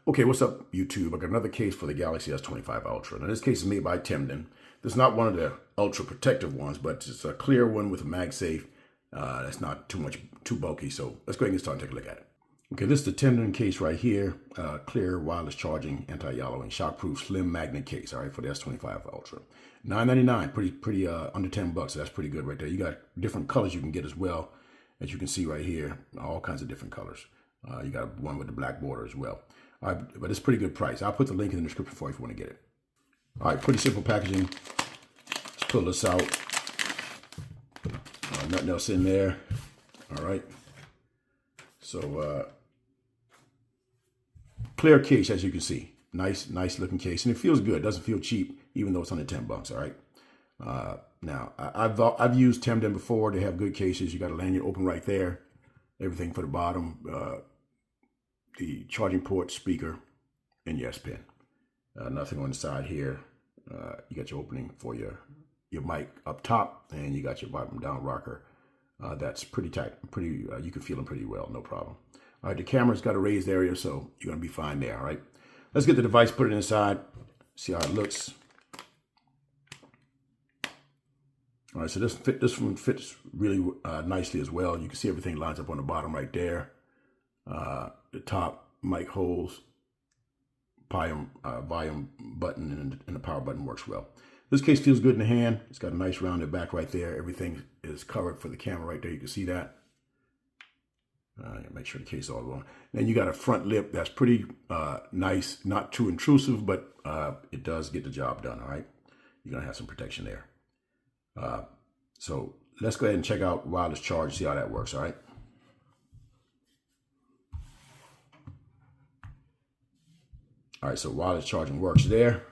Okay, what's up, YouTube? I got another case for the Galaxy S25 Ultra. Now, this case is made by Temdan. This is not one of the ultra protective ones, but it's a clear one with a MagSafe. That's not too bulky. So let's go ahead and get started and take a look at it. Okay, this is the Temdan case right here. Clear wireless charging, anti-yellowing, shockproof, slim magnet case. All right, for the S25 Ultra. $9.99, pretty under 10 bucks. So that's pretty good right there. You got different colors you can get as well, as you can see right here. All kinds of different colors. You got one with the black border as well. All right, but it's a pretty good price. I'll put the link in the description for you if you want to get it. All right, pretty simple packaging. Let's pull this out. Nothing else in there. All right. So clear case, as you can see. Nice looking case, and it feels good. It doesn't feel cheap, even though it's under 10 bucks. All right. Now I've used Temdan before. They have good cases. You got a lanyard open right there. Everything for the bottom. The charging port, speaker, and yes pin. Nothing on the side here. You got your opening for your mic up top, and you got your bottom down rocker. That's pretty tight. You can feel them pretty well, no problem. All right, the camera's got a raised area, so you're gonna be fine there. All right, let's get the device, put it inside, see how it looks. All right, so this one fits really nicely as well. You can see everything lines up on the bottom right there. The top mic holes, volume button, and the power button works well. This case feels good in the hand. It's got a nice rounded back right there. Everything is covered for the camera right there. You can see that. Make sure the case is all on. Then you got a front lip that's pretty nice, not too intrusive, but it does get the job done. All right, you're gonna have some protection there. So let's go ahead and check out wireless charge, see how that works. All right. All right, so wireless charging works there.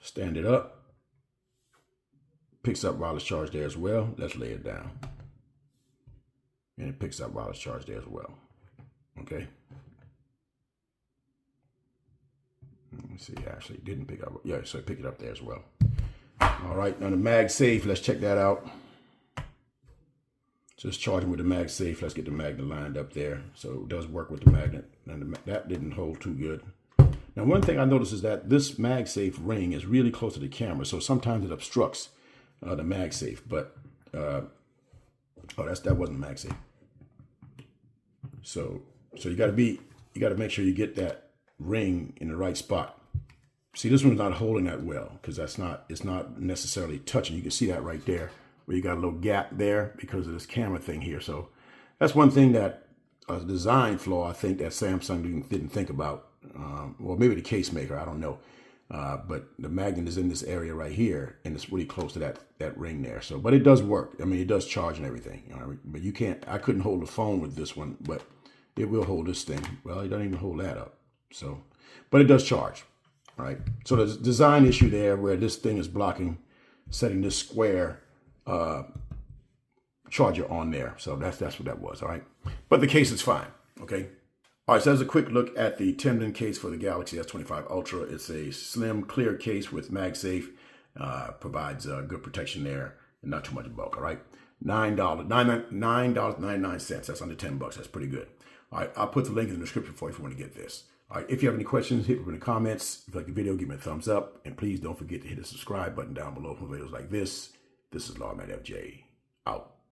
Stand it up. Picks up wireless charge there as well. Let's lay it down. And it picks up wireless charge there as well. Okay. Let me see, actually it didn't pick up. Yeah, so it picked it up there as well. All right, now the MagSafe, let's check that out. So it's charging with the MagSafe. Let's get the magnet lined up there. So it does work with the magnet. And that didn't hold too good. Now, one thing I noticed is that this MagSafe ring is really close to the camera. So sometimes it obstructs the MagSafe. But, that wasn't MagSafe. So you got to make sure you get that ring in the right spot. See, this one's not holding that well because it's not necessarily touching. You can see that right there, where you got a little gap there because of this camera thing here. So that's one thing that a design flaw I think that Samsung didn't think about. Well, maybe the case maker, I don't know. But the magnet is in this area right here, and it's really close to that ring there. So, but it does work. I mean, it does charge and everything. All right? But you can't. I couldn't hold the phone with this one, but it will hold this thing. Well, it doesn't even hold that up. So, but it does charge. All right. So there's a design issue there where this thing is blocking setting this square charger on there. So that's what that was. All right. But the case is fine. Okay. All right. So that's a quick look at the Temdan case for the Galaxy S25 Ultra. It's a slim, clear case with MagSafe. Provides good protection there and not too much bulk. All right. $9.99. That's under 10 bucks. That's pretty good. All right. I'll put the link in the description for you if you want to get this. All right, if you have any questions, hit me in the comments. If you like the video, give me a thumbs up. And please don't forget to hit the subscribe button down below for videos like this. This is Lawman FJ, out.